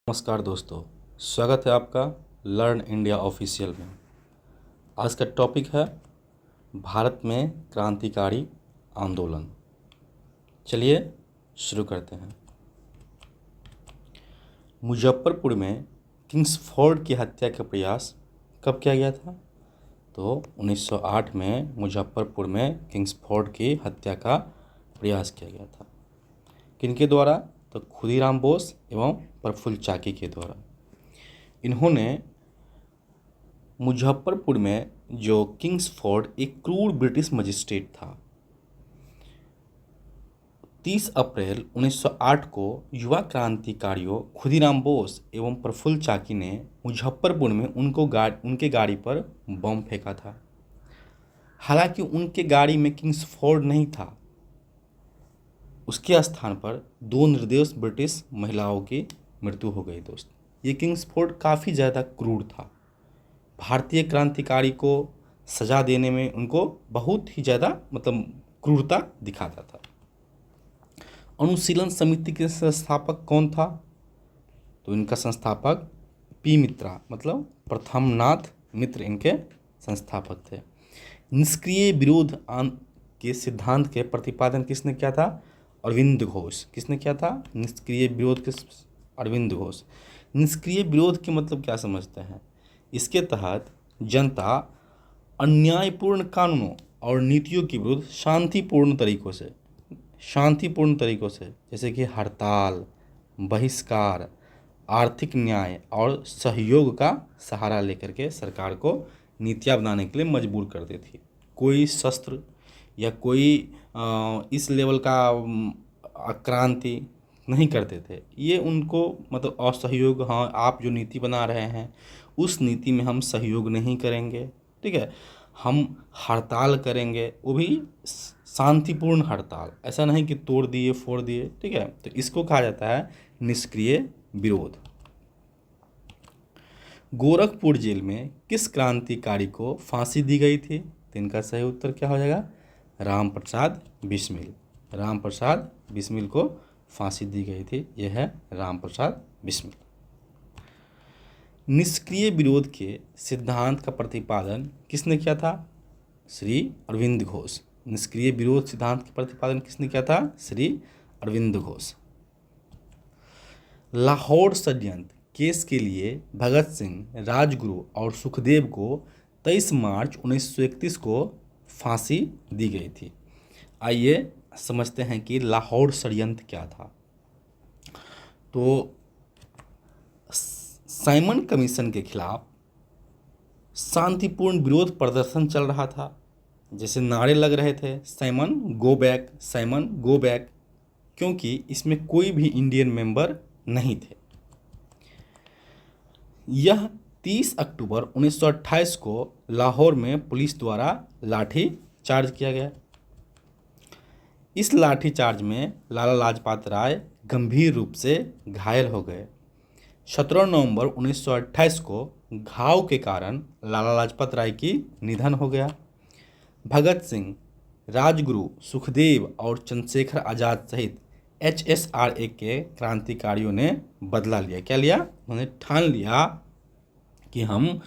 नमस्कार दोस्तों, स्वागत है आपका लर्न इंडिया ऑफिशियल में। आज का टॉपिक है भारत में क्रांतिकारी आंदोलन। चलिए शुरू करते हैं। मुजफ्फरपुर में किंग्सफोर्ड की हत्या का प्रयास कब किया गया था? तो 1908 में मुजफ्फरपुर में किंग्सफोर्ड की हत्या का प्रयास किया गया था। किनके द्वारा? तो खुदीराम बोस एवं प्रफुल्ल चाकी के द्वारा। इन्होंने मुजफ्फरपुर में जो किंग्सफोर्ड एक क्रूर ब्रिटिश मजिस्ट्रेट था, 30 अप्रैल 1908 को युवा क्रांतिकारियों खुदीराम बोस एवं प्रफुल्ल चाकी ने मुजफ्फरपुर में उनके गाड़ी पर बम फेंका था। हालांकि उनके गाड़ी में किंग्सफोर्ड नहीं था, उसके स्थान पर 2 निर्दोष ब्रिटिश महिलाओं की मृत्यु हो गई। दोस्त, ये किंग्सफोर्ड काफ़ी ज़्यादा क्रूर था। भारतीय क्रांतिकारी को सजा देने में उनको बहुत ही ज़्यादा क्रूरता दिखाता था। अनुशीलन समिति के संस्थापक कौन था? तो इनका संस्थापक पी मित्रा प्रथमनाथ मित्र इनके संस्थापक थे। निष्क्रिय विरोध के सिद्धांत के प्रतिपादन किसने किया था? अरविंद घोष। किसने किया था? निष्क्रिय विरोध के अरविंद घोष। निष्क्रिय विरोध के क्या समझते हैं? इसके तहत जनता अन्यायपूर्ण कानूनों और नीतियों के विरुद्ध शांतिपूर्ण तरीकों से जैसे कि हड़ताल, बहिष्कार, आर्थिक न्याय और सहयोग का सहारा लेकर के सरकार को नीतियाँ बनाने के लिए मजबूर करती थी। कोई शस्त्र या कोई इस लेवल का क्रांति नहीं करते थे। ये उनको असहयोग, हाँ आप जो नीति बना रहे हैं उस नीति में हम सहयोग नहीं करेंगे, ठीक है, हम हड़ताल करेंगे, वो भी शांतिपूर्ण हड़ताल, ऐसा नहीं कि तोड़ दिए फोड़ दिए, ठीक है। तो इसको कहा जाता है निष्क्रिय विरोध। गोरखपुर जेल में किस क्रांतिकारी को फांसी दी गई थी? तो इनका सही उत्तर क्या हो जाएगा? राम प्रसाद बिस्मिल। राम प्रसाद बिस्मिल को फांसी दी गई थी। यह है राम प्रसाद बिस्मिल। निष्क्रिय विरोध के सिद्धांत का प्रतिपादन किसने किया था? श्री अरविंद घोष। निष्क्रिय विरोध सिद्धांत का प्रतिपादन किसने किया था? श्री अरविंद घोष। लाहौर षड्यंत्र केस के लिए भगत सिंह, राजगुरु और सुखदेव को 23 मार्च 1931 को फांसी दी गई थी। आइए समझते हैं कि लाहौर षड्यंत्र क्या था। तो साइमन कमीशन के खिलाफ शांतिपूर्ण विरोध प्रदर्शन चल रहा था। जैसे नारे लग रहे थे, Simon go back, Simon go back, क्योंकि इसमें कोई भी इंडियन मेंबर नहीं थे। यह 30 अक्टूबर 1928 को लाहौर में पुलिस द्वारा लाठी चार्ज किया गया। इस लाठीचार्ज में लाला लाजपत राय गंभीर रूप से घायल हो गए। 17 नवंबर 1928 को घाव के कारण लाला लाजपत राय की निधन हो गया। भगत सिंह, राजगुरु, सुखदेव और चंद्रशेखर आज़ाद सहित HSRA के क्रांतिकारियों ने बदला लिया। क्या लिया? उन्होंने ठान लिया कि हम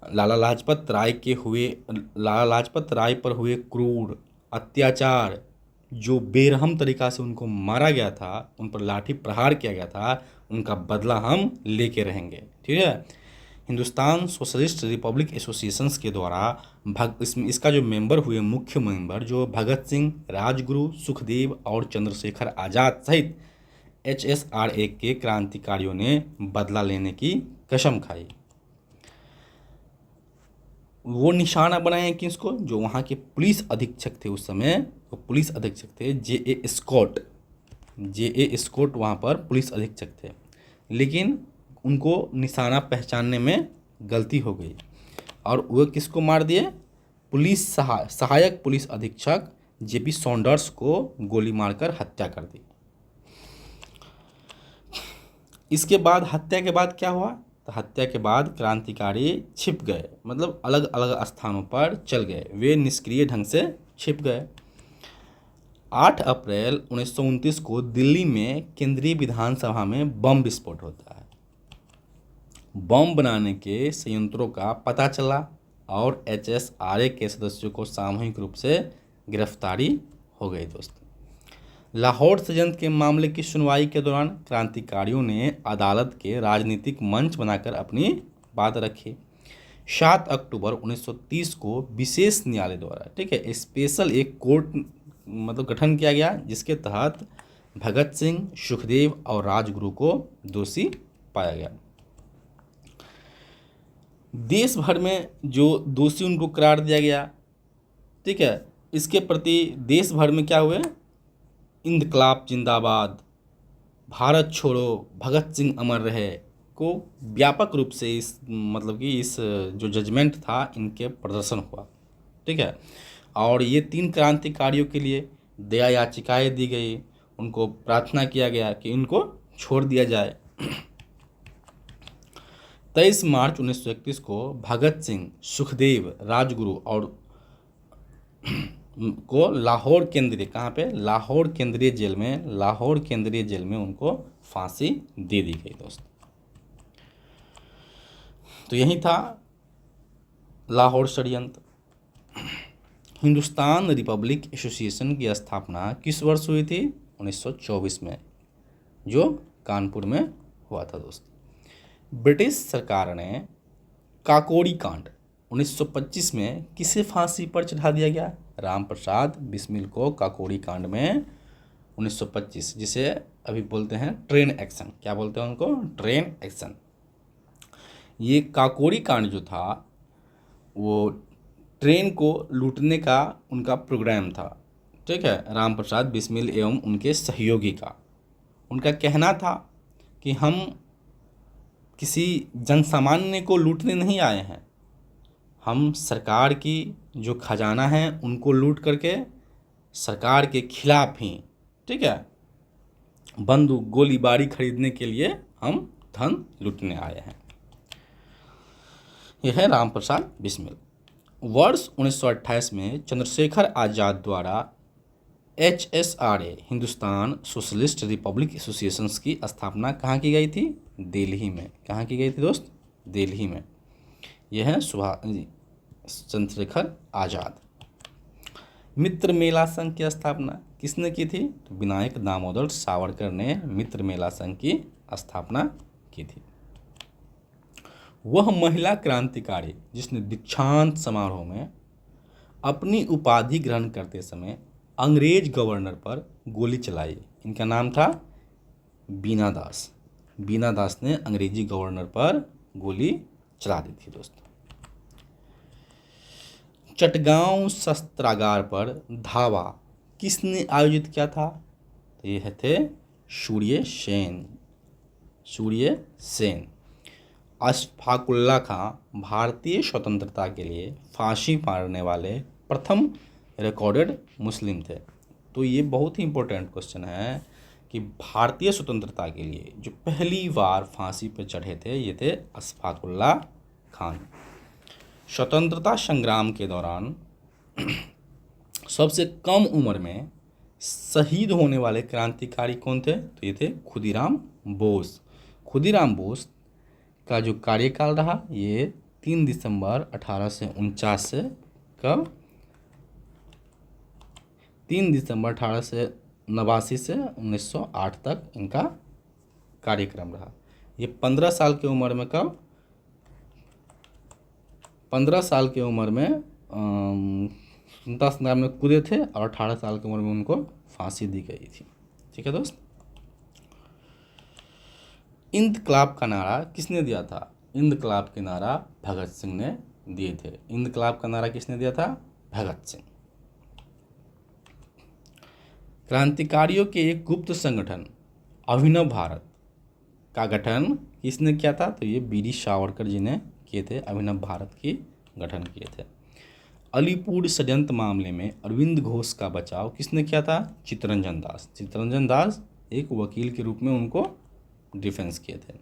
लाला लाजपत राय पर हुए क्रूर अत्याचार, जो बेरहम तरीक़ा से उनको मारा गया था, उन पर लाठी प्रहार किया गया था, उनका बदला हम लेके रहेंगे, ठीक है। हिंदुस्तान सोशलिस्ट रिपब्लिक एसोसिएशंस के द्वारा इसका जो मेंबर हुए, मुख्य मेंबर जो भगत सिंह, राजगुरु, सुखदेव और चंद्रशेखर आज़ाद सहित HSRA के क्रांतिकारियों ने बदला लेने की कसम खाई। वो निशाना बनाए किसको? जो वहाँ के पुलिस अधीक्षक थे उस समय, वो पुलिस अधीक्षक थे J.A. स्कॉट वहाँ पर पुलिस अधीक्षक थे, लेकिन उनको निशाना पहचानने में गलती हो गई और वो किसको मार दिए? सहायक पुलिस अधीक्षक JP सॉन्डर्स को गोली मारकर हत्या कर दी। इसके बाद हत्या के बाद क्या हुआ? तो हत्या के बाद क्रांतिकारी छिप गए, अलग अलग स्थानों पर चल गए, वे निष्क्रिय ढंग से छिप गए। 8 अप्रैल 1929 को दिल्ली में केंद्रीय विधानसभा में बम विस्फोट होता है। बम बनाने के संयंत्रों का पता चला और HSRA के सदस्यों को सामूहिक रूप से गिरफ्तारी हो गई दोस्तों। लाहौर षड्यंत्र के मामले की सुनवाई के दौरान क्रांतिकारियों ने अदालत के राजनीतिक मंच बनाकर अपनी बात रखी। 7 अक्टूबर 1930 को विशेष न्यायालय द्वारा, ठीक है, स्पेशल एक कोर्ट गठन किया गया, जिसके तहत भगत सिंह, सुखदेव और राजगुरु को दोषी पाया गया। देश भर में जो दोषी उनको करार दिया गया, ठीक है, इसके प्रति देश भर में क्या हुए, इंकलाब जिंदाबाद, भारत छोड़ो, भगत सिंह अमर रहे को व्यापक रूप से इस इस जो जजमेंट था इनके प्रदर्शन हुआ, ठीक है। और ये 3 क्रांतिकारियों के लिए दया याचिकाएं दी गई, उनको प्रार्थना किया गया कि इनको छोड़ दिया जाए। 23 मार्च 1931 को भगत सिंह, सुखदेव, राजगुरु और को लाहौर केंद्रीय, कहाँ पे, लाहौर केंद्रीय जेल में उनको फांसी दे दी गई दोस्तों। तो यही था लाहौर षड्यंत्र। हिंदुस्तान रिपब्लिक एसोसिएशन की स्थापना किस वर्ष हुई थी? 1924 में, जो कानपुर में हुआ था दोस्तों। ब्रिटिश सरकार ने काकोरी कांड 1925 में किसे फांसी पर चढ़ा दिया गया? राम प्रसाद बिस्मिल को काकोरी कांड में 1925, जिसे अभी बोलते हैं ट्रेन एक्शन, क्या बोलते हैं उनको? Train action. ये काकोरी कांड जो था वो ट्रेन को लूटने का उनका प्रोग्राम था, ठीक है, राम प्रसाद बिस्मिल एवं उनके सहयोगी का। उनका कहना था कि हम किसी जनसामान्य को लूटने नहीं आए हैं, हम सरकार की जो खजाना है उनको लूट करके सरकार के खिलाफ ही, ठीक है, बंदूक गोलीबारी खरीदने के लिए हम धन लूटने आए हैं। यह है राम प्रसाद बिस्मिल। वर्ष 1928 में चंद्रशेखर आज़ाद द्वारा HSRA Hindustan socialist Republic associations की स्थापना कहाँ की गई थी? दिल्ली में। कहाँ की गई थी दोस्त? दिल्ली में। यह है चंद्रशेखर आज़ाद। मित्र मेला संघ की स्थापना किसने की थी? तो विनायक दामोदर सावरकर ने मित्र मेला संघ की स्थापना की थी। वह महिला क्रांतिकारी जिसने दीक्षांत समारोह में अपनी उपाधि ग्रहण करते समय अंग्रेज गवर्नर पर गोली चलाई, इनका नाम था बीना दास। बीना दास ने अंग्रेजी गवर्नर पर गोली चला दी थी दोस्तों। चटगांव शस्त्रागार पर धावा किसने आयोजित किया था? तो ये थे सूर्य सेन। अशफाकुल्ला खां भारतीय स्वतंत्रता के लिए फांसी मारने वाले प्रथम रिकॉर्डेड मुस्लिम थे। तो ये बहुत ही इम्पोर्टेंट क्वेश्चन है कि भारतीय स्वतंत्रता के लिए जो पहली बार फांसी पर चढ़े थे ये थे अशफाकुल्ला खान। स्वतंत्रता संग्राम के दौरान सबसे कम उम्र में शहीद होने वाले क्रांतिकारी कौन थे? तो ये थे खुदीराम बोस। खुदीराम बोस का जो कार्यकाल रहा ये 3 दिसंबर 1849 से कब 3 दिसंबर 1889 से 1908 तक इनका कार्यक्रम रहा। ये 15 साल की उम्र में कब 15 साल की उम्र में स्वतंत्रता संग्राम में कूदे थे और 18 साल की उम्र में उनको फांसी दी गई थी। ठीक है दोस्त। इंकलाब का नारा किसने दिया था? इंकलाब के नारा भगत सिंह ने दिए थे। इंकलाब का नारा किसने दिया था? भगत सिंह। क्रांतिकारियों के एक गुप्त संगठन अभिनव भारत का गठन किसने किया था? तो ये बीडी सावरकर जी ने किए थे। अभिनव भारत की गठन किए थे। अलीपुर षड्यंत्र मामले में अरविंद घोष का बचाव किसने किया था? चित्तरंजन दास। चित्तरंजन दास एक वकील के रूप में उनको डिफेंस किए थे।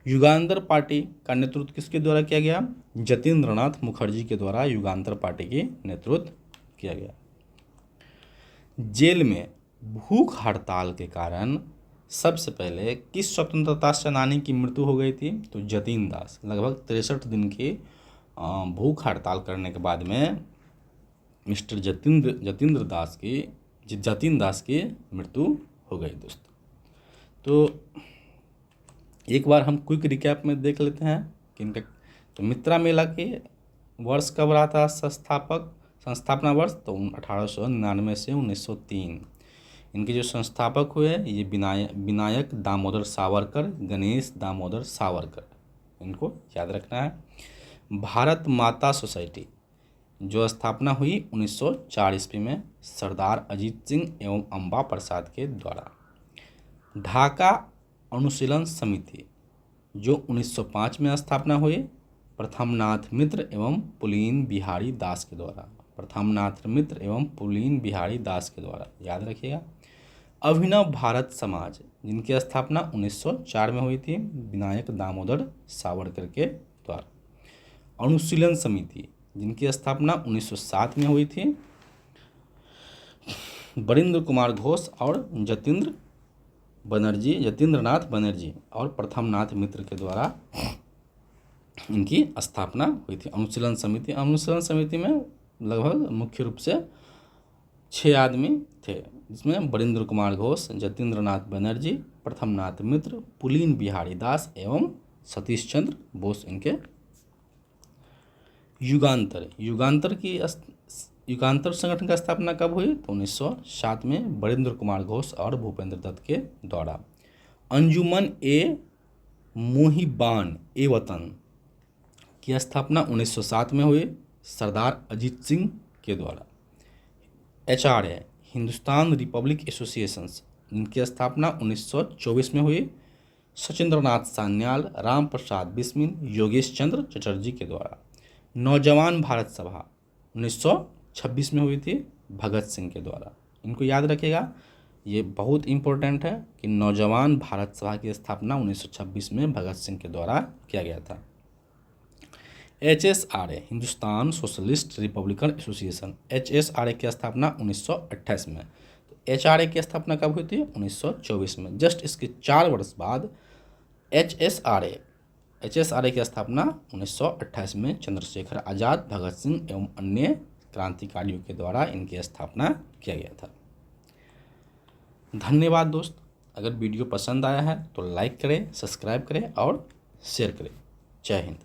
युगांतर पार्टी का नेतृत्व किसके द्वारा किया गया? जतीन्द्रनाथ मुखर्जी के द्वारा युगांतर पार्टी की नेतृत्व किया गया। जेल में भूख हड़ताल के कारण सबसे पहले किस स्वतंत्रता सेनानी की मृत्यु हो गई थी? तो जतीन दास। लगभग 63 दिन की भूख हड़ताल करने के बाद में मिस्टर जतीन दास की मृत्यु हो गई दोस्तों। तो एक बार हम क्विक रिकैप में देख लेते हैं कि इनका तो मित्रा मेला के वर्ष कब रहा था संस्थापना वर्ष? तो 1899 से 1903। इनके जो संस्थापक हुए ये विनायक दामोदर सावरकर, गणेश दामोदर सावरकर, इनको याद रखना है। भारत माता सोसाइटी जो स्थापना हुई 1904 ईस्वी में सरदार अजीत सिंह एवं अम्बा प्रसाद के द्वारा। ढाका अनुशीलन समिति जो 1905 में स्थापना हुई प्रथमनाथ मित्र एवं पुलीन बिहारी दास के द्वारा। याद रखिएगा। अभिनव भारत समाज जिनकी स्थापना 1904 में हुई थी विनायक दामोदर सावरकर के द्वारा। अनुशीलन समिति जिनकी स्थापना 1907 में हुई थी बरिंद्र कुमार घोष और जतीन्द्रनाथ बनर्जी और प्रथमनाथ मित्र के द्वारा इनकी स्थापना हुई थी। अनुशीलन समिति में लगभग मुख्य रूप से 6 आदमी थे, जिसमें बरिंद्र कुमार घोष, जतीन्द्रनाथ बनर्जी, प्रथमनाथ मित्र, पुलीन बिहारी दास एवं सतीश चंद्र बोस इनके। युगांतर संगठन का स्थापना कब हुई? तो 1907 में बरिंद्र कुमार घोष और भूपेंद्र दत्त के द्वारा। अंजुमन ए मोहिबान ए वतन की स्थापना 1907 में हुई सरदार अजीत सिंह के द्वारा। HRA हिंदुस्तान रिपब्लिक एसोसिएशंस इनकी स्थापना 1924 में हुई सचिंद्रनाथ सान्याल, राम प्रसाद बिस्मिल, योगेश चंद्र चटर्जी के द्वारा। नौजवान भारत सभा 1926 में हुई थी भगत सिंह के द्वारा। इनको याद रखिएगा, ये बहुत इम्पोर्टेंट है कि नौजवान भारत सभा की स्थापना 1926 में भगत सिंह के द्वारा किया गया था। HSRA Hindustan socialist Republican association, HSRA की स्थापना 1928 में। तो HRA की स्थापना कब हुई थी? 1924 में। जस्ट इसके 4 वर्ष बाद HSRA की स्थापना 1928 में चंद्रशेखर आज़ाद, भगत सिंह एवं अन्य क्रांतिकारियों के द्वारा इनकी स्थापना किया गया था। धन्यवाद दोस्त। अगर वीडियो पसंद आया है तो लाइक करें, सब्सक्राइब करें और शेयर करें। जय हिंद।